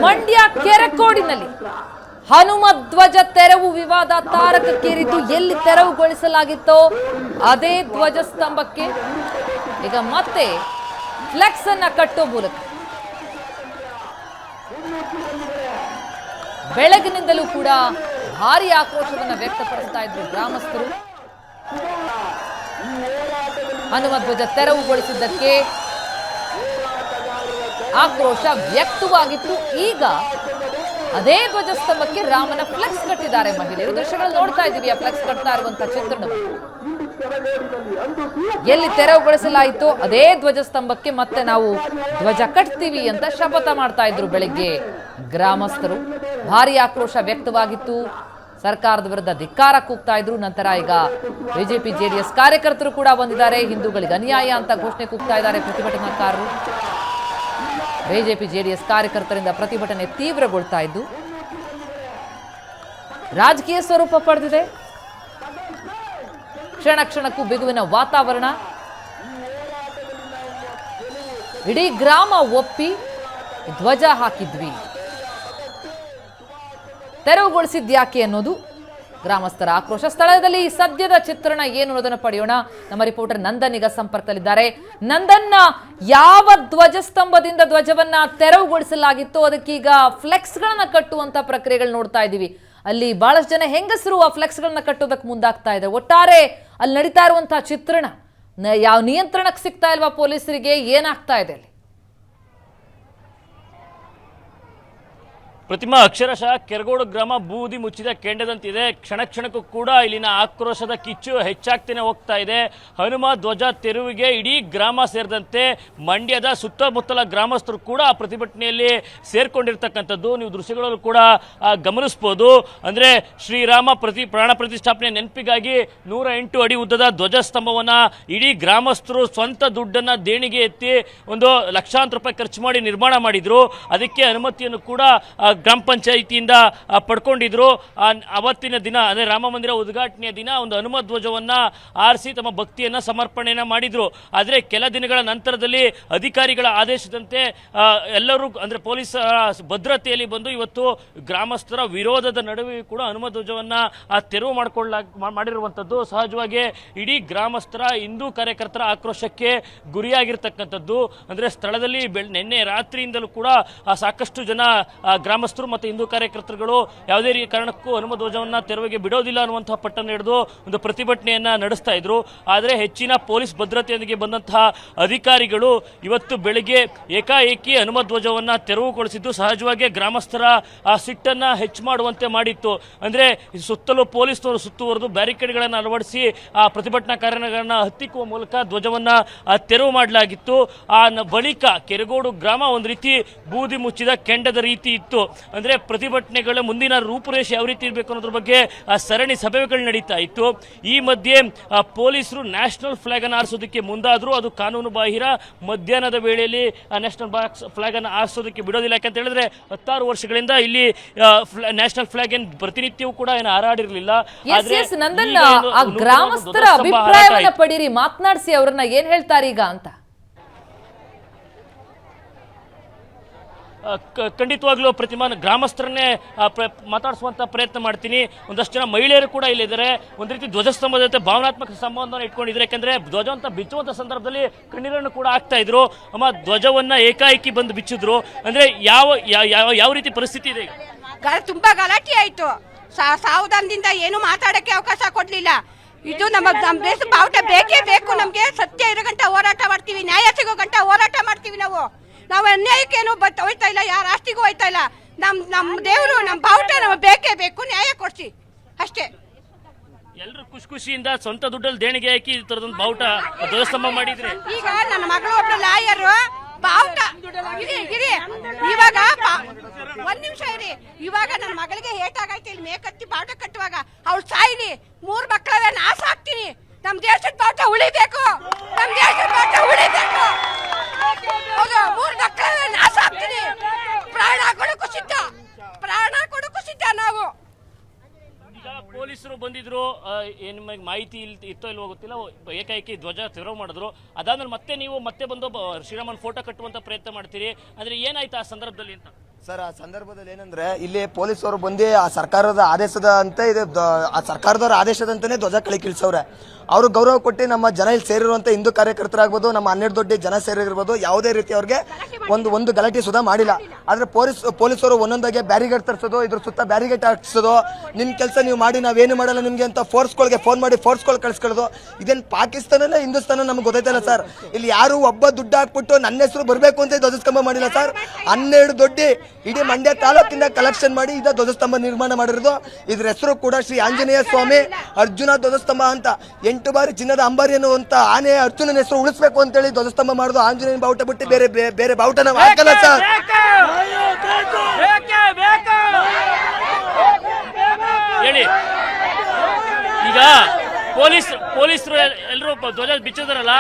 ಮಂಡ್ಯ ಕೆರೆಕೋಡಿನಲ್ಲಿ ಹನುಮಧ್ವಜ ತೆರವು ವಿವಾದ ತಾರಕಕ್ಕೇರಿದ್ದು. ಎಲ್ಲಿ ತೆರವುಗೊಳಿಸಲಾಗಿತ್ತೋ ಅದೇ ಧ್ವಜಸ್ತಂಭಕ್ಕೆ ಈಗ ಮತ್ತೆ ಫ್ಲೆಕ್ಸ್ ಅನ್ನ ಕಟ್ಟೋ ಮೂಲಕ ಬೆಳಗಿನಿಂದಲೂ ಕೂಡ ಭಾರಿ ಆಕ್ರೋಶವನ್ನು ವ್ಯಕ್ತಪಡಿಸ್ತಾ ಇದ್ರು ಗ್ರಾಮಸ್ಥರು. ಹನುಮಧ್ವಜ ತೆರವುಗೊಳಿಸಿದ್ದಕ್ಕೆ ಆಕ್ರೋಶ ವ್ಯಕ್ತವಾಗಿತ್ತು. ಈಗ ಅದೇ ಧ್ವಜಸ್ತಂಭಕ್ಕೆ ರಾಮನ ಫ್ಲೆಕ್ಸ್ ಕಟ್ಟಿದ್ದಾರೆ ಮಹಿಳೆಯರು. ದೃಶ್ಯಗಳು ನೋಡ್ತಾ ಇದ್ದೀವಿ ಆ ಫ್ಲೆಕ್ಸ್ ಕಟ್ತಾ ಇರುವಂತಹ ಚಿತ್ರಣ. ಎಲ್ಲಿ ತೆರವುಗೊಳಿಸಲಾಯಿತು ಅದೇ ಧ್ವಜಸ್ತಂಭಕ್ಕೆ ಮತ್ತೆ ನಾವು ಧ್ವಜ ಕಟ್ತೀವಿ ಅಂತ ಶಪಥ ಮಾಡ್ತಾ ಇದ್ರು ಬೆಳಿಗ್ಗೆ ಗ್ರಾಮಸ್ಥರು. ಭಾರಿ ಆಕ್ರೋಶ ವ್ಯಕ್ತವಾಗಿತ್ತು. ಸರ್ಕಾರದ ವಿರುದ್ಧ ಧಿಕ್ಕಾರ ಕೂಗ್ತಾ ಇದ್ರು. ನಂತರ ಈಗ ಬಿಜೆಪಿ ಜೆಡಿಎಸ್ ಕಾರ್ಯಕರ್ತರು ಕೂಡ ಬಂದಿದ್ದಾರೆ. ಹಿಂದೂಗಳಿಗೆ ಅನ್ಯಾಯ ಅಂತ ಘೋಷಣೆ ಕೂಗ್ತಾ ಇದ್ದಾರೆ ಪ್ರತಿಭಟನಾಕಾರರು. ಬಿಜೆಪಿ ಜೆಡಿಎಸ್ ಕಾರ್ಯಕರ್ತರಿಂದ ಪ್ರತಿಭಟನೆ ತೀವ್ರಗೊಳ್ತಾ ಇದ್ದು ರಾಜಕೀಯ ಸ್ವರೂಪ ಪಡೆದಿದೆ. ಕ್ಷಣ ಕ್ಷಣಕ್ಕೂ ಬಿಗುವಿನ ವಾತಾವರಣ. ಇಡೀ ಗ್ರಾಮ ಒಪ್ಪಿ ಧ್ವಜ ಹಾಕಿದ್ವಿ, ತೆರವುಗೊಳಿಸಿದ್ಯಾಕೆ ಅನ್ನೋದು ಗ್ರಾಮಸ್ಥರ ಆಕ್ರೋಶ. ಸ್ಥಳದಲ್ಲಿ ಸದ್ಯದ ಚಿತ್ರಣ ಏನು ಅನ್ನೋದನ್ನು ಪಡೆಯೋಣ. ನಮ್ಮ ರಿಪೋರ್ಟರ್ ನಂದನ್ ಈಗ ಸಂಪರ್ಕದಲ್ಲಿದ್ದಾರೆ. ನಂದನ್ನ, ಯಾವ ಧ್ವಜಸ್ತಂಭದಿಂದ ಧ್ವಜವನ್ನ ತೆರವುಗೊಳಿಸಲಾಗಿತ್ತು ಅದಕ್ಕೀಗ ಫ್ಲೆಕ್ಸ್ ಗಳನ್ನ ಕಟ್ಟುವಂತ ಪ್ರಕ್ರಿಯೆಗಳು ನೋಡ್ತಾ ಇದ್ದೀವಿ. ಅಲ್ಲಿ ಬಹಳಷ್ಟು ಜನ ಹೆಂಗಸರು ಆ ಫ್ಲೆಕ್ಸ್ ಗಳನ್ನ ಕಟ್ಟೋದಕ್ಕೆ ಮುಂದಾಗ್ತಾ ಇದ್ದಾರೆ. ಒಟ್ಟಾರೆ ಅಲ್ಲಿ ನಡೀತಾ ಇರುವಂತಹ ಚಿತ್ರಣ ಯಾವ ನಿಯಂತ್ರಣಕ್ಕೆ ಸಿಗ್ತಾ ಇಲ್ವಾ ಪೊಲೀಸರಿಗೆ? ಏನಾಗ್ತಾ ಇದೆ ಅಲ್ಲಿ? ಪ್ರತಿಮಾ, ಅಕ್ಷರಶಃ ಕೆರಗೋಡು ಗ್ರಾಮ ಬೂದಿ ಮುಚ್ಚಿದ ಕೆಂಡದಂತಿದೆ. ಕ್ಷಣ ಕ್ಷಣಕ್ಕೂ ಕೂಡ ಇಲ್ಲಿನ ಆಕ್ರೋಶದ ಕಿಚ್ಚು ಹೆಚ್ಚಾಗ್ತಾನೆ ಹೋಗ್ತಾ ಇದೆ. ಹನುಮ ಧ್ವಜ ತೆರವಿಗೆ ಇಡೀ ಗ್ರಾಮ ಸೇರಿದಂತೆ ಮಂಡ್ಯದ ಸುತ್ತಮುತ್ತಲ ಗ್ರಾಮಸ್ಥರು ಕೂಡ ಆ ಪ್ರತಿಭಟನೆಯಲ್ಲಿ ಸೇರ್ಕೊಂಡಿರ್ತಕ್ಕಂಥದ್ದು ನೀವು ದೃಶ್ಯಗಳಲ್ಲೂ ಕೂಡ ಗಮನಿಸ್ಬೋದು. ಅಂದರೆ ಶ್ರೀರಾಮ ಪ್ರಾಣ ಪ್ರತಿಷ್ಠಾಪನೆ ನೆನಪಿಗಾಗಿ 108 ಅಡಿ ಉದ್ದದ ಧ್ವಜಸ್ತಂಭವನ್ನು ಇಡೀ ಗ್ರಾಮಸ್ಥರು ಸ್ವಂತ ದುಡ್ಡನ್ನು ದೇಣಿಗೆ ಎತ್ತಿ ಒಂದು ಲಕ್ಷಾಂತರ ರೂಪಾಯಿ ಖರ್ಚು ಮಾಡಿ ನಿರ್ಮಾಣ ಮಾಡಿದ್ರು. ಅದಕ್ಕೆ ಅನುಮತಿಯನ್ನು ಕೂಡ ಗ್ರಾಮ ಪಂಚಾಯಿತಿಯಿಂದ ಪಡ್ಕೊಂಡಿದ್ರು. ಅವತ್ತಿನ ದಿನ ಅಂದರೆ ರಾಮ ಮಂದಿರ ಉದ್ಘಾಟನೆಯ ದಿನ ಒಂದು ಹನುಮ ಧ್ವಜವನ್ನು ಆರಿಸಿ ತಮ್ಮ ಭಕ್ತಿಯನ್ನು ಸಮರ್ಪಣೆಯನ್ನು ಮಾಡಿದರು. ಆದರೆ ಕೆಲ ದಿನಗಳ ನಂತರದಲ್ಲಿ ಅಧಿಕಾರಿಗಳ ಆದೇಶದಂತೆ ಎಲ್ಲರೂ ಅಂದರೆ ಪೊಲೀಸ್ ಭದ್ರತೆಯಲ್ಲಿ ಬಂದು ಇವತ್ತು ಗ್ರಾಮಸ್ಥರ ವಿರೋಧದ ನಡುವೆ ಕೂಡ ಹನುಮ ಧ್ವಜವನ್ನು ತೆರವು ಮಾಡಿರುವಂಥದ್ದು ಸಹಜವಾಗಿ ಇಡೀ ಗ್ರಾಮಸ್ಥರ ಹಿಂದೂ ಕಾರ್ಯಕರ್ತರ ಆಕ್ರೋಶಕ್ಕೆ ಗುರಿಯಾಗಿರ್ತಕ್ಕಂಥದ್ದು. ಅಂದರೆ ಸ್ಥಳದಲ್ಲಿ ನಿನ್ನೆ ರಾತ್ರಿಯಿಂದಲೂ ಕೂಡ ಸಾಕಷ್ಟು ಜನ ಗ್ರಾಮಸ್ಥರು ಮತ್ತು ಹಿಂದೂ ಕಾರ್ಯಕರ್ತರುಗಳು ಯಾವುದೇ ಕಾರಣಕ್ಕೂ ಹನುಮ ಧ್ವಜವನ್ನು ತೆರವಿಗೆ ಬಿಡೋದಿಲ್ಲ ಅನ್ನುವಂತಹ ಪಟ್ಟನ್ನು ಹಿಡಿದು ಒಂದು ಪ್ರತಿಭಟನೆಯನ್ನು ನಡೆಸ್ತಾ ಇದ್ರು. ಆದರೆ ಹೆಚ್ಚಿನ ಪೊಲೀಸ್ ಭದ್ರತೆಯೊಂದಿಗೆ ಬಂದಂತಹ ಅಧಿಕಾರಿಗಳು ಇವತ್ತು ಬೆಳಗ್ಗೆ ಏಕಾಏಕಿ ಹನುಮ ಧ್ವಜವನ್ನು ತೆರವುಗೊಳಿಸಿದ್ದು ಸಹಜವಾಗಿ ಗ್ರಾಮಸ್ಥರ ಸಿಟ್ಟನ್ನು ಹೆಚ್ಚು ಮಾಡುವಂತೆ ಮಾಡಿತ್ತು. ಅಂದರೆ ಸುತ್ತಲೂ ಪೊಲೀಸ್ನವರು ಸುತ್ತುವರೆದು ಬ್ಯಾರಿಕೇಡ್ಗಳನ್ನು ಅಳವಡಿಸಿ ಆ ಪ್ರತಿಭಟನಾಕಾರಗಳನ್ನು ಹತ್ತಿಕ್ಕುವ ಮೂಲಕ ಧ್ವಜವನ್ನು ತೆರವು ಮಾಡಲಾಗಿತ್ತು. ಆ ಬಳಿಕ ಕೆರಗೋಡು ಗ್ರಾಮ ಒಂದು ರೀತಿ ಬೂದಿ ಮುಚ್ಚಿದ ಕೆಂಡದ ರೀತಿ ಇತ್ತು. ಅಂದರೆ ಪ್ರತಿಭಟನೆಗಳ ಮುಂದಿನ ರೂಪುರೇಷೆ ಯಾವ ರೀತಿ ಇರಬೇಕು ಅನ್ನೋದ್ರ ಬಗ್ಗೆ ಸರಣಿ ಸಭೆಗಳು ನಡೀತಾ ಇತ್ತು. ಈ ಮಧ್ಯೆ ಪೊಲೀಸರು ನ್ಯಾಷನಲ್ ಫ್ಲಾಗ್ ಅನ್ನು ಆರಿಸೋದಕ್ಕೆ ಮುಂದಾದರೂ ಅದು ಕಾನೂನು ಬಾಹಿರ. ಮಧ್ಯಾಹ್ನದ ವೇಳೆಯಲ್ಲಿ ನ್ಯಾಷನಲ್ ಫ್ಲಾಗ್ ಅನ್ನು ಆರಿಸೋದಕ್ಕೆ ಬಿಡೋದಿಲ್ಲ. ಯಾಕಂತ ಹೇಳಿದ್ರೆ 16 ವರ್ಷಗಳಿಂದ ಇಲ್ಲಿ ನ್ಯಾಷನಲ್ ಫ್ಲಾಗ್ ಏನು ಪ್ರತಿನಿತ್ಯವೂ ಕೂಡ ಏನು ಹಾರಾಡಿರಲಿಲ್ಲ. ಗ್ರಾಮಸ್ಥರ ಅಭಿಪ್ರಾಯವನ್ನ ಪಡೀರಿ, ಮಾತನಾಡಿಸಿ ಅವರನ್ನ ಏನ್ ಹೇಳ್ತಾರೆ ಈಗ ಅಂತ. ಖಂಡಿತವಾಗ್ಲೂ ಪ್ರತಿಮಾ, ಗ್ರಾಮಸ್ಥರನ್ನೇ ಮಾತಾಡಿಸುವಂಥ ಪ್ರಯತ್ನ ಮಾಡ್ತೀನಿ. ಒಂದಷ್ಟು ಜನ ಮಹಿಳೆಯರು ಕೂಡ ಇಲ್ಲಿದ್ದಾರೆ. ಒಂದು ರೀತಿ ಧ್ವಜಸ್ತಂಭದ ಜೊತೆ ಭಾವನಾತ್ಮಕ ಸಂಬಂಧವನ್ನು ಇಟ್ಕೊಂಡಿದ್ದಾರೆ. ಯಾಕಂದರೆ ಧ್ವಜ ಅಂತ ಬಿಚ್ಚುವಂಥ ಸಂದರ್ಭದಲ್ಲಿ ಕಣ್ಣೀರನ್ನು ಕೂಡ ಆಗ್ತಾ ಇದ್ರು. ಅಮ್ಮ, ಧ್ವಜವನ್ನು ಏಕಾಏಕಿ ಬಂದು ಬಿಚ್ಚಿದ್ರು. ಅಂದರೆ ಯಾವ ರೀತಿ ಪರಿಸ್ಥಿತಿ ಇದೆ? ತುಂಬಾ ಗಲಾಟೆ ಆಯಿತು. ಸಾವಧಾನದಿಂದ ಏನು ಮಾತಾಡೋಕ್ಕೆ ಅವಕಾಶ ಕೊಡಲಿಲ್ಲ. ಇದು ನಮ್ಮ ದೇಶ ಬಾವುಟ ಬೇಕೇ ಬೇಕು. ನಮಗೆ ಸತ್ಯ ಇರೋ ಗಂಟ ಹೋರಾಟ ಮಾಡ್ತೀವಿ, ನ್ಯಾಯ ಸಿಗೋ ಗಂಟ ಹೋರಾಟ ಮಾಡ್ತೀವಿ. ನಾವು ಅನ್ಯಾಯಕ್ಕೇನು ಹೋಯ್ತಾ ಇಲ್ಲ, ಯಾರ ಆಸ್ತಿಗೂ ಹೋಯ್ತಾ ಇಲ್ಲ. ನಮ್ಮ ದೇವರು, ನಮ್ಮ ಬಾವುಟ ನಮಗೆ ಬೇಕೇ ಬೇಕು. ನ್ಯಾಯ ಕೊಡ್ಸಿ ಅಷ್ಟೇ. ಎಲ್ಲರೂ ಖುಷಿಯಿಂದ ಸ್ವಂತ ದುಡ್ಡಲ್ಲಿ ದೇಣಿಗೆ ಹಾಕಿ ಈ ತರದೊಂದು ಬಾವುಟ ಧ್ವಜಸ್ತಂಭ ಮಾಡಿದ್ರೆ. ಈಗ ನನ್ನ ಮಗಳು ಒಬ್ರು ಲಾಯರು ಬಾವುಟ ಇವಾಗ ಒಂದ್ ನಿಮಿಷ ಇರಿ. ಇವಾಗ ನನ್ನ ಮಗಳಿಗೆ ಏಟಾಗೈತೆ ಇಲ್ಲಿ ಮೇಕತ್ತಿ ಬಾವುಟ ಕಟ್ಟುವಾಗ. ಅವ್ಳು ಸಾಯಿಲಿ, 3 ಮಕ್ಕಳವೇ ನಾಶ ಆಗ್ತೀನಿ. ನಮ್ ದೇಶದ ಬಾವುಟ ಉಳಿಬೇಕು, ನಮ್ ದೇಶದ ಬಾವುಟ ಉಳಿಬೇಕು. ಹೌದು, 3 ಮಕ್ಕಳವೇ ನಾಶ ಆಗ್ತೀನಿ. ಪ್ರಾಣ ಕೊಡಕ್ಕೂ ಸಿದ್ಧ ನಾವು. ಪೊಲೀಸರು ಬಂದಿದ್ರು, ನಿಮಗೆ ಮಾಹಿತಿ ಇತ್ತೋ ಇಲ್ವೋ ಗೊತ್ತಿಲ್ಲ, ಏಕಾಏಕಿ ಧ್ವಜ ತೆರವು ಮಾಡಿದ್ರು. ಅದಾದ್ಮೇಲೆ ಮತ್ತೆ ನೀವು ಮತ್ತೆ ಬಂದು ಶ್ರೀರಾಮನ್ ಫೋಟೋ ಕಟ್ಟುವಂತ ಪ್ರಯತ್ನ ಮಾಡ್ತೀರಿ. ಅಂದ್ರೆ ಏನಾಯ್ತು ಆ ಸಂದರ್ಭದಲ್ಲಿ ಅಂತ? ಸರ್ ಆ ಸಂದರ್ಭದಲ್ಲಿ ಏನಂದ್ರೆ ಇಲ್ಲಿ ಪೊಲೀಸರು ಬಂದು ಆ ಸರ್ಕಾರದ ಆದೇಶದ ಅಂತ ಇದೆ, ಆ ಸರ್ಕಾರದವರ ಆದೇಶದಂತಾನೆ ಧ್ವಜ ಕಳಿಸವ್ರೆ. ಅವರು ಗೌರವ ಕೊಟ್ಟು ನಮ್ಮ ಜನ ಇಲ್ಲಿ ಸೇರಿರುವಂತ ಹಿಂದೂ ಕಾರ್ಯಕರ್ತರಾಗ್ಬೋದು, ನಮ್ಮ 12 ದೊಡ್ಡ ಜನ ಸೇರಿರ್ಬೋದು, ಯಾವುದೇ ರೀತಿ ಅವ್ರಿಗೆ ಒಂದು ಗಲಾಟೆ ಸುಧಾ ಮಾಡಿಲ್ಲ. ಆದ್ರೆ ಪೊಲೀಸರು ಒಂದೊಂದಾಗೆ ಬ್ಯಾರಿಗೇಡ್ ತರಿಸೋದು, ಇದ್ರ ಸುತ್ತ ಬ್ಯಾರಿಗೇಡ್ ಹಾಕ್ಸೋದು, ನಿಮ್ ಕೆಲಸ ನೀವು ಮಾಡಿ ನಾವೇನು ಮಾಡಲ್ಲ ನಿಮ್ಗೆ ಅಂತ ಫೋರ್ಸ್ಗಳಿಗೆ ಫೋನ್ ಮಾಡಿ ಫೋರ್ಸ್ಗಳು ಕಳಿಸ್ಕೊಳ್ಳೋದು. ಇದೇನು ಪಾಕಿಸ್ತಾನಲ್ಲ ಹಿಂದೂಸ್ತಾನ ನಮ್ಗೆ ಗೊತ್ತೈತಲ್ಲ ಸರ್. ಇಲ್ಲಿ ಯಾರು ಒಬ್ಬ ದುಡ್ಡು ಹಾಕ್ಬಿಟ್ಟು ನನ್ನ ಹೆಸರು ಬರಬೇಕು ಅಂತ ಧ್ವಜಸ್ತಂಭ ಮಾಡಿಲ್ಲ ಸರ್. 12 ದೊಡ್ಡ ಇಡೀ ಮಂಡ್ಯ ತಾಲೂಕಿಂದ ಕಲೆಕ್ಷನ್ ಮಾಡಿ ಇದ ಧ್ವಜಸ್ತಂಭ ನಿರ್ಮಾಣ ಮಾಡಿರೋದು. ಇದ್ರ ಹೆಸರು ಕೂಡ ಶ್ರೀ ಆಂಜನೇಯ ಸ್ವಾಮಿ ಅರ್ಜುನ ಧ್ವಜಸ್ತಂಭ ಅಂತ. 8 ಬಾರಿ ಚಿನ್ನದ ಅಂಬಾರಿ ಅನ್ನುವಂತ ಆನೆ ಅರ್ಜುನನ ಹೆಸರು ಉಳಿಸ್ಬೇಕು ಅಂತೇಳಿ ಧ್ವಜಸ್ತಂಭ ಮಾಡೋದು. ಆಂಜನೇಯ ಬಾವುಟ ಬಿಟ್ಟು ಬೇರೆ ಬಾವುಟ ನಾವು ಹಾಕಲ್ಲ ಸರ್. ಹೇಳಿ, ಈಗ ಪೊಲೀಸರು ಎಲ್ಲರೂ ಧ್ವಜ ಬಿಚ್ಚಿದಾರಲ್ಲ,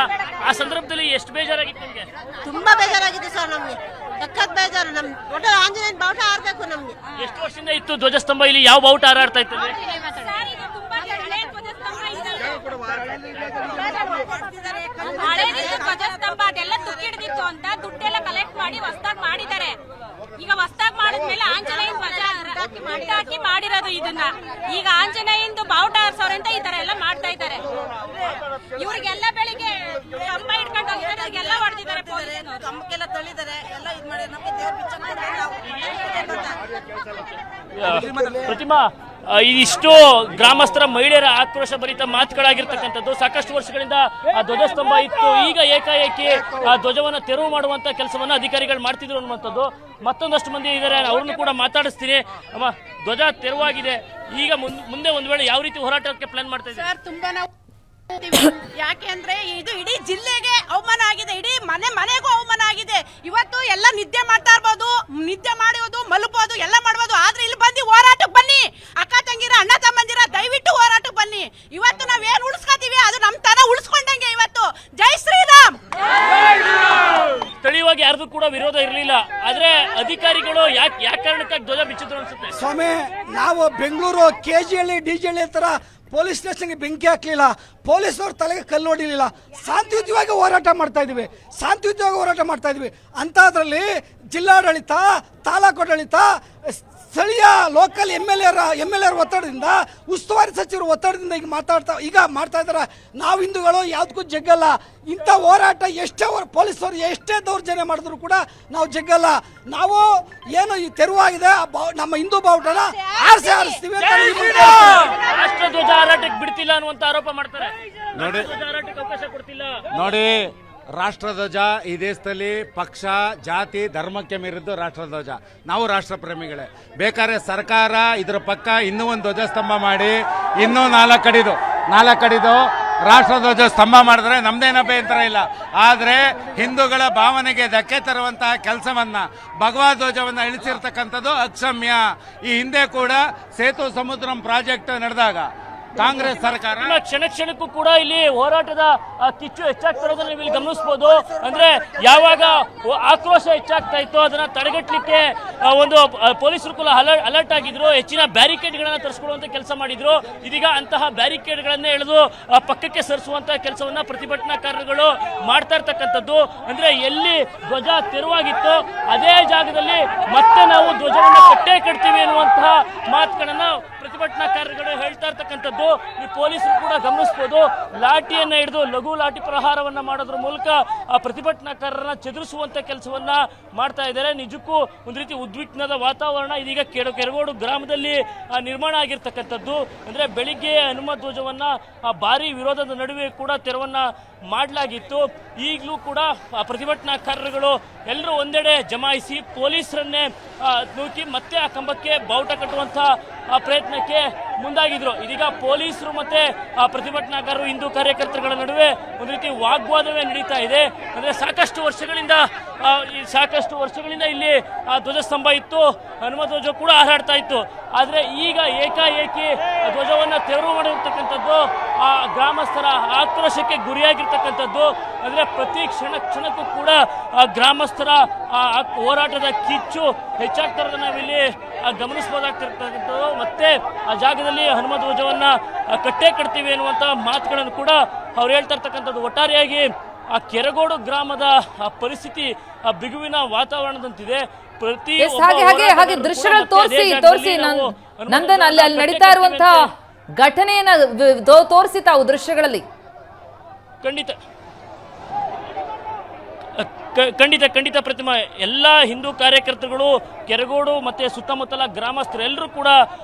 ಆ ಸಂದರ್ಭದಲ್ಲಿ ಎಷ್ಟು ಬೇಜಾರಾಗಿತ್ತು ನಿಮ್ಗೆ? ತುಂಬಾ ಬೇಜಾರಾಗಿದೆ ಸರ್. ನಮ್ಗೆ ಸಖತ್ ಬೇಜಾರು. ನಮ್ ಒಟ್ಟು ಆಂಜನೇಯನ ಬಾವುಟ ಹಾರ್ಬೇಕು ನಮ್ಗೆ. ಎಷ್ಟು ವರ್ಷದಿಂದ ಇತ್ತು ಧ್ವಜಸ್ತಂಭ? ಇಲ್ಲಿ ಯಾವ ಬಾವುಟ ಹಾರಾಡ್ತಾ ಇತ್ತು? ಧ್ವಜಸ್ತಂಭ ಅದೆಲ್ಲ ತುಕ್ಕಿಡ್ದಿತ್ತು ಅಂತ ದುಡ್ಡೆಲ್ಲ ಕಲೆಕ್ಟ್ ಮಾಡಿ ಹೊಸದಾಗಿ ಮಾಡಿದ್ದಾರೆ. ಈಗ ಹೊಸದಾಗಿ ಮಾಡಿದ್ಮೇಲೆ ಆಂಜನೇಯನ ಧ್ವಜ ಹಾಕಿ ಮಾಡಿರೋದು ಇದನ್ನ. ಈಗ ಆಂಜನೇಯಂದು ಬಾವುಟ ಹಾರ್ಸೋರೆ ಅಂತ ಈ ತರ ಎಲ್ಲ ಮಾಡ್ತಾ ಇದ್ದಾರೆ. ಇವ್ರಿಗೆಲ್ಲ ಬೆಳಿಗ್ಗೆ ಕಂಬ ಹಿಡ್ಕೊಂಡು ಹೋಗಿರೋರಿಗೆಲ್ಲ ಹೊಡೆದಿದ್ದಾರೆ, ಕಂಬಕ್ಕೆಲ್ಲ ತಳ್ಳಿದ್ದಾರೆ, ಎಲ್ಲ ಇದ್ ಮಾಡಿ ನಮ್ಗೆ ದೇವ್ರ ಪಿಚ್ಚ ಪ್ರತಿಮಾ, ಇದಿಷ್ಟು ಗ್ರಾಮಸ್ಥರ ಮಹಿಳೆಯರ ಆಕ್ರೋಶ ಭರಿತ ಮಾತುಗಳಾಗಿರ್ತಕ್ಕಂಥದ್ದು. ಸಾಕಷ್ಟು ವರ್ಷಗಳಿಂದ ಆ ಧ್ವಜಸ್ತಂಭ ಇತ್ತು, ಈಗ ಏಕಾಏಕಿ ಆ ಧ್ವಜವನ್ನ ತೆರವು ಮಾಡುವಂತ ಕೆಲಸವನ್ನ ಅಧಿಕಾರಿಗಳು ಮಾಡ್ತಿದ್ರು ಅನ್ನುವಂಥದ್ದು. ಮತ್ತೊಂದಷ್ಟು ಮಂದಿ ಇದ್ದಾರೆ, ಅವ್ರನ್ನು ಕೂಡ ಮಾತಾಡಿಸ್ತೀನಿ. ಅಮ್ಮ, ಧ್ವಜ ತೆರವಾಗಿದೆ, ಈಗ ಮುಂದೆ ಒಂದ್ ವೇಳೆ ಯಾವ ರೀತಿ ಹೋರಾಟಕ್ಕೆ ಪ್ಲಾನ್ ಮಾಡ್ತಾ ಇದ್ದಾರೆ? ಸರ್ ತುಂಬಾ ನಾವು ಯಾಕೆ ಅಂದ್ರೆ ಇದು ಇಡೀ ಜಿಲ್ಲೆಗೆ ಅವಮಾನ ಆಗಿದೆ, ಇಡೀ ಮನೆಗೂ ಅವಮಾನ ಆಗಿದೆ. ಇವತ್ತು ಎಲ್ಲ ನಿದ್ದೆ ಮಾಡ್ತಾ ಇರ್ಬೋದು, ನಿದ್ದೆ ಮಾಡೋದು ಮಲಗಬಹುದು ಎಲ್ಲ ಮಾಡ್ಬೋದು, ಆದ್ರೆ ಇಲ್ಲಿ ಬಂದು ಹೋರಾಟಕ್ಕೆ ಬನ್ನಿ. ಅಕ್ಕ ತಂಗಿರ ಅಣ್ಣ ತಮ್ಮಂದಿರ ದಯವಿಟ್ಟು ಹೋರಾಟಕ್ಕೆ ಬನ್ನಿ. ಇವತ್ತು ನಾವೇನ್ ಉಳಿಸ್ಕೊತೀವಿ ಅದು ನಮ್ ತರ ಉಳಿಸ್ಕೊಂಡಂಗೆ. ಇವತ್ತು ಜೈ ಶ್ರೀರಾಮ್. ಸ್ಥಳೀಯವಾಗಿ ಯಾರ್ದು ಕೂಡ ವಿರೋಧ ಇರಲಿಲ್ಲ, ಆದ್ರೆ ಅಧಿಕಾರಿಗಳು ಯಾಕೆ ಕಾರಣಕ್ಕಾಗಿ ಧ್ವಜ ಬಿಚ್ಚಿದ್ರು ಅನ್ಸುತ್ತೆ? ಸ್ವಾಮಿ, ನಾವು ಬೆಂಗಳೂರು ಕೆಜಿಹಳ್ಳಿ ಡಿಜಿಹಳ್ಳಿ ತರ ಪೊಲೀಸ್ ಸ್ಟೇಷನ್ಗೆ ಬೆಂಕಿ ಹಾಕ್ಲಿಲ್ಲ, ಪೊಲೀಸವ್ರ ತಲೆಗೆ ಕಲ್ಲು ಹೊಡಿಲಿಲ್ಲ. ಶಾಂತಿಯುತವಾಗಿ ಹೋರಾಟ ಮಾಡ್ತಾ ಇದ್ವಿ. ಅಂತದ್ರಲ್ಲಿ ಜಿಲ್ಲಾಡಳಿತ, ತಾಲೂಕಾಡಳಿತ, ಸ್ಥಳೀಯ ಲೋಕಲ್ ಎಮ್ ಎಲ್ ಎರ್ ಒತ್ತಡದಿಂದ, ಉಸ್ತುವಾರಿ ಸಚಿವರು ಒತ್ತಡದಿಂದ ಈಗ ಮಾಡ್ತಾ ಇದ್ದಾರೆ. ನಾವು ಹಿಂದೂಗಳು ಯಾವುದಕ್ಕೂ ಜಗ್ಗಲ್ಲ. ಇಂಥ ಹೋರಾಟ ಎಷ್ಟೇ ಪೊಲೀಸರು ಎಷ್ಟೇ ದೌರ್ಜನ್ಯ ಮಾಡಿದ್ರು ಕೂಡ ನಾವು ಜಗ್ಗಲ್ಲ. ನಾವು ಏನು ಈ ತೆರವಾಗಿದೆ ನಮ್ಮ ಹಿಂದೂ ಬಾವುಟನ ಆರಿಸ್ತೀವಿ. ರಾಷ್ಟ್ರಧ್ವಜ ಹಾರಾಟಕ್ಕೆ ಬಿಡ್ತಿಲ್ಲ ಅನ್ನುವಂತ ಆರೋಪ ಮಾಡ್ತಾರೆ. ನೋಡಿ, ಹಾರಾಟಕ್ಕೆ ಅವಕಾಶ ಕೊಡ್ತಿಲ್ಲ. ನೋಡಿ, ರಾಷ್ಟ್ರಧ್ವಜ ಈ ದೇಶದಲ್ಲಿ ಪಕ್ಷ, ಜಾತಿ, ಧರ್ಮಕ್ಕೆ ಮೀರಿದ್ದು ರಾಷ್ಟ್ರಧ್ವಜ. ನಾವು ರಾಷ್ಟ್ರಪ್ರೇಮಿಗಳೇ. ಬೇಕಾದ್ರೆ ಸರ್ಕಾರ ಇದ್ರ ಪಕ್ಕ ಇನ್ನೂ ಒಂದು ಧ್ವಜಸ್ತಂಭ ಮಾಡಿ ಇನ್ನೂ 4 ಕಡಿದು ರಾಷ್ಟ್ರಧ್ವಜ ಸ್ತಂಭ ಮಾಡಿದ್ರೆ ನಮ್ದೇನ ಅಭ್ಯಂತರ ಇಲ್ಲ. ಆದ್ರೆ ಹಿಂದೂಗಳ ಭಾವನೆಗೆ ಧಕ್ಕೆ ತರುವಂತಹ ಕೆಲಸವನ್ನ, ಭಗವಾ ಧ್ವಜವನ್ನ ಇಳಿಸಿರ್ತಕ್ಕಂಥದ್ದು ಅಕ್ಷಮ್ಯ. ಈ ಹಿಂದೆ ಕೂಡ ಸೇತು ಸಮುದ್ರಂ ಪ್ರಾಜೆಕ್ಟ್ ನಡೆದಾಗ ಕಾಂಗ್ರೆಸ್ ಸರ್ಕಾರ ಕ್ಷಣಕ್ಕೂ ಕೂಡ ಇಲ್ಲಿ ಹೋರಾಟದ ಕಿಚ್ಚು ಹೆಚ್ಚಾಗ್ತಿರೋದನ್ನ ನೀವು ಇಲ್ಲಿ ಗಮನಿಸಬಹುದು. ಅಂದ್ರೆ ಯಾವಾಗ ಆಕ್ರೋಶ ಹೆಚ್ಚಾಗ್ತಾ ಇತ್ತು ಅದನ್ನ ತಡೆಗಟ್ಟಲಿಕ್ಕೆ ಒಂದು ಪೊಲೀಸರು ಕೂಡ ಅಲರ್ಟ್ ಆಗಿದ್ರು, ಹೆಚ್ಚಿನ ಬ್ಯಾರಿಕೇಡ್ ಗಳನ್ನ ತರಿಸ್ಕೊಳ್ಳುವಂತ ಕೆಲಸ ಮಾಡಿದ್ರು. ಇದೀಗ ಅಂತಹ ಬ್ಯಾರಿಕೇಡ್ ಗಳನ್ನೇ ಎಳೆದು ಪಕ್ಕಕ್ಕೆ ಸರಿಸುವಂತ ಕೆಲಸವನ್ನ ಪ್ರತಿಭಟನಾಕಾರರು ಮಾಡ್ತಾ ಇರ್ತಕ್ಕಂಥದ್ದು. ಅಂದ್ರೆ ಎಲ್ಲಿ ಧ್ವಜ ತೆರವಾಗಿತ್ತು ಅದೇ ಜಾಗದಲ್ಲಿ ಮತ್ತೆ ನಾವು ಧ್ವಜವನ್ನ ಕಟ್ಟೇ ಕಟ್ತೀವಿ ಅನ್ನುವಂತಹ ಮಾತುಗಳನ್ನ ಪ್ರತಿಭಟನಾಕಾರರು ಹೇಳ್ತಾ ಇರ್ತಕ್ಕಂಥದ್ದು. ಈ ಪೊಲೀಸರು ಕೂಡ ಗಮನಿಸಬಹುದು, ಲಾಠಿಯನ್ನ ಹಿಡಿದು ಲಘು ಲಾಠಿ ಪ್ರಹಾರವನ್ನ ಮಾಡೋದ್ರ ಮೂಲಕ ಆ ಪ್ರತಿಭಟನಾಕಾರರನ್ನ ಚದುರಿಸುವಂತ ಕೆಲಸವನ್ನ ಮಾಡ್ತಾ ಇದ್ದಾರೆ. ನಿಜಕ್ಕೂ ಒಂದು ರೀತಿ ಉದ್ವಿಗ್ನದ ವಾತಾವರಣ ಇದೀಗ ಕೆರಗೋಡು ಗ್ರಾಮದಲ್ಲಿ ನಿರ್ಮಾಣ ಆಗಿರ್ತಕ್ಕಂಥದ್ದು. ಅಂದ್ರೆ ಬೆಳಿಗ್ಗೆ ಹನುಮ ಧ್ವಜವನ್ನ ಭಾರಿ ವಿರೋಧದ ನಡುವೆ ಕೂಡ ತೆರವನ್ನ ಮಾಡಲಾಗಿತ್ತು. ಈಗಲೂ ಕೂಡ ಪ್ರತಿಭಟನಾಕಾರರು ಎಲ್ಲರೂ ಒಂದೆಡೆ ಜಮಾಯಿಸಿ ಪೊಲೀಸರನ್ನೇ ನೂಕಿ ಮತ್ತೆ ಆ ಕಂಬಕ್ಕೆ ಬಾವುಟ ಕಟ್ಟುವಂತಹ ಪ್ರಯತ್ನಕ್ಕೆ ಮುಂದಾಗಿದ್ರು. ಇದೀಗ ಪೊಲೀಸರು ಮತ್ತೆ ಪ್ರತಿಭಟನಾಕಾರರು, ಹಿಂದೂ ಕಾರ್ಯಕರ್ತರುಗಳ ನಡುವೆ ಒಂದು ರೀತಿ ವಾಗ್ವಾದವೇ ನಡೀತಾ ಇದೆ. ಅಂದ್ರೆ ಸಾಕಷ್ಟು ವರ್ಷಗಳಿಂದ ಇಲ್ಲಿ ಧ್ವಜಸ್ತಂಭ ಇತ್ತು, ಹನುಮ ಧ್ವಜ ಕೂಡ ಹಾರಾಡ್ತಾ ಇತ್ತು. ಆದ್ರೆ ಈಗ ಏಕಾಏಕಿ ಧ್ವಜವನ್ನ ತೆರವು ಮಾಡಿರ್ತಕ್ಕಂಥದ್ದು ಗ್ರಾಮಸ್ಥರ ಆಕ್ರೋಶಕ್ಕೆ ಗುರಿಯಾಗಿರ್ತಕ್ಕಂಥದ್ದು. ಅಂದ್ರೆ ಪ್ರತಿ ಕ್ಷಣಕ್ಕೂ ಕೂಡ ಗ್ರಾಮಸ್ಥರ ಹೋರಾಟದ ಕಿಚ್ಚು ಹೆಚ್ಚಾಗ್ತಾ ಇರೋದನ್ನ ನಾವಿಲ್ಲಿ ಗಮನಿಸಬಹುದಾಗ್ತಿರ್ತಕ್ಕಂಥದ್ದು. ಮತ್ತೆ ಆ ಜಾಗದಲ್ಲಿ ಹನುಮ ಧ್ವಜವನ್ನ ಕಟ್ಟೇ ಕಟ್ತೀವಿ ಎನ್ನುವಂತ ಮಾತುಗಳನ್ನು ಕೂಡ ಅವ್ರು ಹೇಳ್ತಾ ಇರ್ತಕ್ಕಂಥದ್ದು. ಒಟ್ಟಾರೆಯಾಗಿ ಆ ಕೆರಗೋಡು ಗ್ರಾಮದ ಪರಿಸ್ಥಿತಿ ಬಿಗುವಿನ ವಾತಾವರಣದಂತಿದೆ. ಪ್ರತಿ ಎಸ್, ಹಾಗೆ ದೃಶ್ಯಗಳು ತೋರಿಸಿ ನಂದನ್ ಅಲ್ಲಿ ನಡೀತಾ ಇರುವಂತಹ ಘಟನೆಯನ್ನ ತೋರಿಸಿ ತಾವು ದೃಶ್ಯಗಳಲ್ಲಿ. ಖಂಡಿತ ಪ್ರತಿಮಾ, ಎಲ್ಲ ಹಿಂದೂ ಕಾರ್ಯಕರ್ತರುಗಳು ಕೆರಗೋಡು ಮತ್ತು ಸುತ್ತಮುತ್ತಲ ಗ್ರಾಮಸ್ಥರು ಎಲ್ಲರೂ ಕೂಡ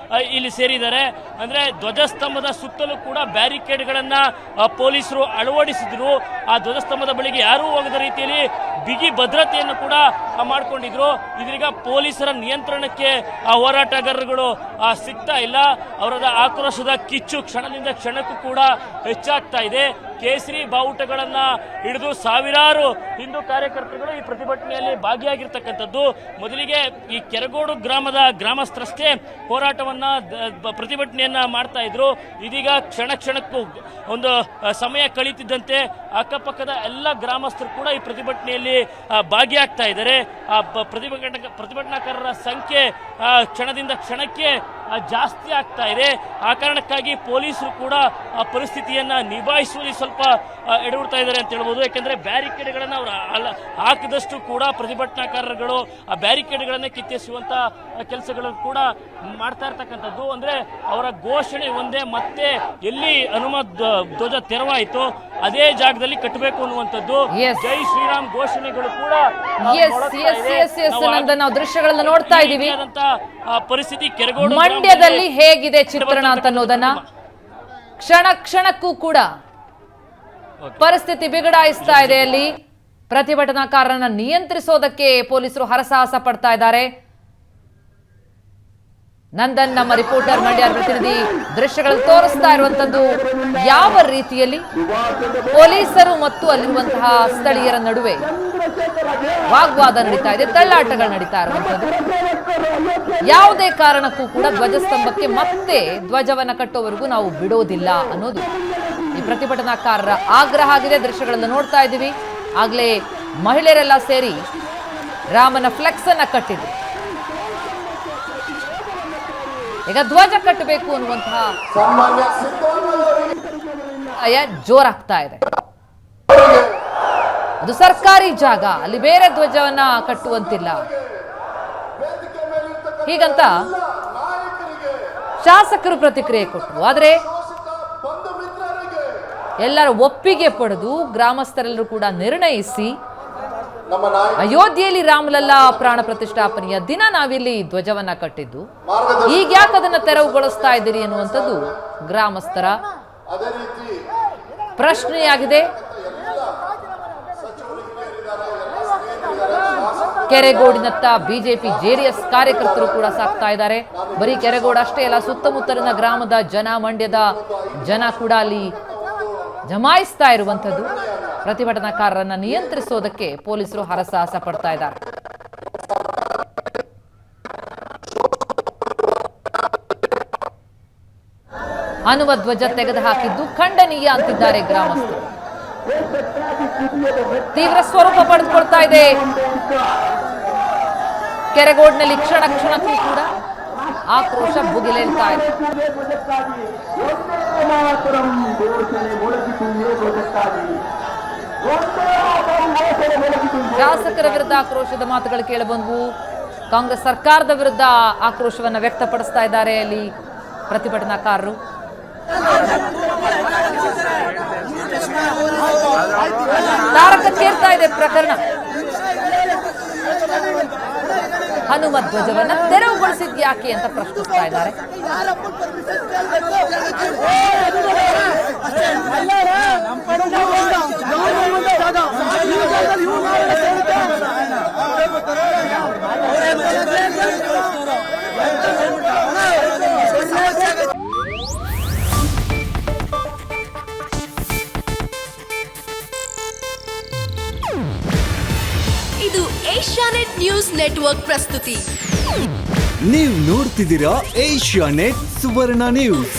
ಇಲ್ಲಿ ಸೇರಿದ್ದಾರೆ. ಅಂದರೆ ಧ್ವಜಸ್ತಂಭದ ಸುತ್ತಲೂ ಕೂಡ ಬ್ಯಾರಿಕೇಡ್ಗಳನ್ನು ಪೊಲೀಸರು ಅಳವಡಿಸಿದ್ರು. ಆ ಧ್ವಜಸ್ತಂಭದ ಬಳಿಗೆ ಯಾರೂ ಹೋಗದ ರೀತಿಯಲ್ಲಿ ಬಿಗಿ ಭದ್ರತೆಯನ್ನು ಕೂಡ ಮಾಡಿಕೊಂಡಿದ್ರು. ಇದೀಗ ಪೊಲೀಸರ ನಿಯಂತ್ರಣಕ್ಕೆ ಆ ಹೋರಾಟಗಾರರುಗಳು ಸಿಗ್ತಾ ಇಲ್ಲ. ಅವರದ ಆಕ್ರೋಶದ ಕಿಚ್ಚು ಕ್ಷಣದಿಂದ ಕ್ಷಣಕ್ಕೂ ಕೂಡ ಹೆಚ್ಚಾಗ್ತಾ ಇದೆ. ಕೇಸರಿ ಬಾವುಟಗಳನ್ನ ಹಿಡಿದು ಸಾವಿರಾರು ಹಿಂದೂ ಕಾರ್ಯಕರ್ತರುಗಳು ಈ ಪ್ರತಿಭಟನೆಯಲ್ಲಿ ಭಾಗಿಯಾಗಿರ್ತಕ್ಕಂಥದ್ದು. ಮೊದಲಿಗೆ ಈ ಕೆರಗೋಡು ಗ್ರಾಮದ ಗ್ರಾಮಸ್ಥರಷ್ಟೇ ಹೋರಾಟವನ್ನ ಪ್ರತಿಭಟನೆಯನ್ನ ಮಾಡ್ತಾ ಇದ್ರು. ಇದೀಗ ಕ್ಷಣಕ್ಕೂ ಒಂದು ಸಮಯ ಕಳೀತಿದ್ದಂತೆ ಅಕ್ಕಪಕ್ಕದ ಎಲ್ಲ ಗ್ರಾಮಸ್ಥರು ಕೂಡ ಈ ಪ್ರತಿಭಟನೆಯಲ್ಲಿ ಭಾಗಿಯಾಗ್ತಾ ಇದ್ದಾರೆ. ಆ ಪ್ರತಿಭಟನಾಕಾರರ ಸಂಖ್ಯೆ ಕ್ಷಣದಿಂದ ಕ್ಷಣಕ್ಕೆ ಜಾಸ್ತಿ ಆಗ್ತಾ ಇದೆ. ಆ ಕಾರಣಕ್ಕಾಗಿ ಪೊಲೀಸರು ಕೂಡ ಆ ಪರಿಸ್ಥಿತಿಯನ್ನ ನಿಭಾಯಿಸುವಲ್ಲಿ ಸ್ವಲ್ಪ ಎಡವಿಡ್ತಾ ಇದ್ದಾರೆ ಅಂತ ಹೇಳ್ಬೋದು. ಯಾಕೆಂದ್ರೆ ಬ್ಯಾರಿಕೇಡ್ಗಳನ್ನು ಅವರು ಹಾಕಿದಷ್ಟು ಕೂಡ ಪ್ರತಿಭಟನಾಕಾರರುಗಳು ಆ ಬ್ಯಾರಿಕೇಡ್ಗಳನ್ನೇ ಕಿತ್ತೆಸುವಂತ ಕೆಲಸಗಳನ್ನು ಕೂಡ ಮಾಡ್ತಾ ಇರ್ತಕ್ಕಂಥದ್ದು. ಅಂದ್ರೆ ಅವರ ಘೋಷಣೆ ಒಂದೇ, ಮತ್ತೆ ಎಲ್ಲಿ ಹನುಮ ಧ್ವಜ ತೆರವಾಯಿತು ಅದೇ ಜಾಗದಲ್ಲಿ ಕಟ್ಟಬೇಕು ಅನ್ನುವಂಥದ್ದು. ಜೈ ಶ್ರೀರಾಮ್ ಘೋಷಣೆಗಳು ಕೂಡ ನಾವು ದೃಶ್ಯಗಳನ್ನ ನೋಡ್ತಾ ಇದ್ದೀವಿ. ಪರಿಸ್ಥಿತಿ ಕೆರಗೋಡು ಮಂಡ್ಯದಲ್ಲಿ ಹೇಗಿದೆ ಚಿತ್ರಣ ಅಂತ ಅನ್ನೋದನ್ನ ಕ್ಷಣಕ್ಕೂ ಕೂಡ ಪರಿಸ್ಥಿತಿ ಬಿಗಡಾಯಿಸ್ತಾ ಇದೆ. ಅಲ್ಲಿ ಪ್ರತಿಭಟನಾಕಾರರನ್ನ ನಿಯಂತ್ರಿಸೋದಕ್ಕೆ ಪೊಲೀಸರು ಹರಸಾಹಸ ಪಡ್ತಾ ಇದ್ದಾರೆ. ನಂದನ್ ನಮ್ಮ ರಿಪೋರ್ಟರ್ ಮಂಡ್ಯ ಪ್ರತಿನಿಧಿ ದೃಶ್ಯಗಳಲ್ಲಿ ತೋರಿಸ್ತಾ ಇರುವಂತದ್ದು ಯಾವ ರೀತಿಯಲ್ಲಿ ಪೊಲೀಸರು ಮತ್ತು ಅಲ್ಲಿರುವಂತಹ ಸ್ಥಳೀಯರ ನಡುವೆ ವಾಗ್ವಾದ ನಡೀತಾ ಇದೆ, ತಳ್ಳಾಟಗಳು ನಡೀತಾ ಇರುವಂತದ್ದು. ಯಾವುದೇ ಕಾರಣಕ್ಕೂ ಕೂಡ ಧ್ವಜಸ್ತಂಭಕ್ಕೆ ಮತ್ತೆ ಧ್ವಜವನ್ನ ಕಟ್ಟೋವರೆಗೂ ನಾವು ಬಿಡೋದಿಲ್ಲ ಅನ್ನೋದು ಈ ಪ್ರತಿಭಟನಾಕಾರರ ಆಗ್ರಹ ಆಗಿದೆ. ದೃಶ್ಯಗಳನ್ನು ನೋಡ್ತಾ ಇದ್ದೀವಿ. ಆಗ್ಲೇ ಮಹಿಳೆಯರೆಲ್ಲ ಸೇರಿ ರಾಮನ ಫ್ಲೆಕ್ಸ್ ಅನ್ನ ಕಟ್ಟಿದ್ರು. ಈಗ ಧ್ವಜ ಕಟ್ಟಬೇಕು ಅನ್ನುವಂತಹ ಜೋರಾಗ್ತಾ ಇದೆ. ಅದು ಸರ್ಕಾರಿ ಜಾಗ, ಅಲ್ಲಿ ಬೇರೆ ಧ್ವಜವನ್ನ ಕಟ್ಟುವಂತಿಲ್ಲ ಹೀಗಂತ ಶಾಸಕರು ಪ್ರತಿಕ್ರಿಯೆ ಕೊಟ್ಟರು. ಆದ್ರೆ ಎಲ್ಲರ ಒಪ್ಪಿಗೆ ಪಡೆದು ಗ್ರಾಮಸ್ಥರೆಲ್ಲರೂ ಕೂಡ ನಿರ್ಣಯಿಸಿ ಅಯೋಧ್ಯೆಯಲ್ಲಿ ರಾಮಲಲ್ಲಾ ಪ್ರಾಣ ಪ್ರತಿಷ್ಠಾಪನೆಯ ದಿನ ನಾವಿಲ್ಲಿ ಧ್ವಜವನ್ನ ಕಟ್ಟಿದ್ದು, ಈಗ ಯಾಕೆ ಅದನ್ನ ತೆರವುಗೊಳಿಸ್ತಾ ಇದ್ದೀರಿ ಅನ್ನುವಂಥದ್ದು ಗ್ರಾಮಸ್ಥರ ಪ್ರಶ್ನೆಯಾಗಿದೆ. ಕೆರೆಗೋಡಿನತ್ತ ಬಿಜೆಪಿ ಜೆಡಿಎಸ್ ಕಾರ್ಯಕರ್ತರು ಕೂಡ ಸಾಕ್ತಾ ಇದ್ದಾರೆ. ಬರೀ ಕೆರೆಗೋಡು ಅಷ್ಟೇ ಅಲ್ಲ, ಸುತ್ತಮುತ್ತಲಿನ ಗ್ರಾಮದ ಜನ, ಮಂಡ್ಯದ ಜನ ಕೂಡ ಅಲ್ಲಿ ಜಮಾಯಿಸ್ತಾ ಇರುವಂಥದ್ದು. ಪ್ರತಿಭಟನಾಕಾರರನ್ನ ನಿಯಂತ್ರಿಸೋದಕ್ಕೆ ಪೊಲೀಸರು ಹರಸಾಹಸ ಪಡ್ತಾ ಇದ್ದಾರೆ. ಹನುಮ ಧ್ವಜ ತೆಗೆದು ಹಾಕಿದ್ದು ಖಂಡನೀಯ ಅಂತಿದ್ದಾರೆ ಗ್ರಾಮಸ್ಥರು. ತೀವ್ರ ಸ್ವರೂಪ ಪಡೆದುಕೊಳ್ತಾ ಇದೆ. ಕೆರೆಗೋಡಿನಲ್ಲಿ ಕ್ಷಣಕ್ಕೂ ಕೂಡ ಆಕ್ರೋಶ ಭುಗಿಲೇಳ್ತಾ ಇದೆ. ಶಾಸಕರ ವಿರುದ್ಧ ಆಕ್ರೋಶದ ಮಾತುಗಳು ಕೇಳಬಂದವು. ಕಾಂಗ್ರೆಸ್ ಸರ್ಕಾರದ ವಿರುದ್ಧ ಆಕ್ರೋಶವನ್ನ ವ್ಯಕ್ತಪಡಿಸ್ತಾ ಇದ್ದಾರೆ ಅಲ್ಲಿ ಪ್ರತಿಭಟನಾಕಾರರು. ತಾರಕಕ್ಕೇರ್ತಾ ಇದೆ ಪ್ರಕರಣ. ಹನುಮ ಧ್ವಜವನ್ನ ತೆರವುಗೊಳಿಸಿದ್ಯಾಕೆ ಅಂತ ಪ್ರಶ್ನಿಸ್ತಾ ಇದ್ದಾರೆ. ಇದು ಏಷ್ಯಾನೆಟ್ ನ್ಯೂಸ್ ನೆಟ್ವರ್ಕ್ ಪ್ರಸ್ತುತಿ. ನೀವು ನೋಡ್ತಿದ್ದೀರಾ ಏಷ್ಯಾನೆಟ್ ಸುವರ್ಣ ನ್ಯೂಸ್.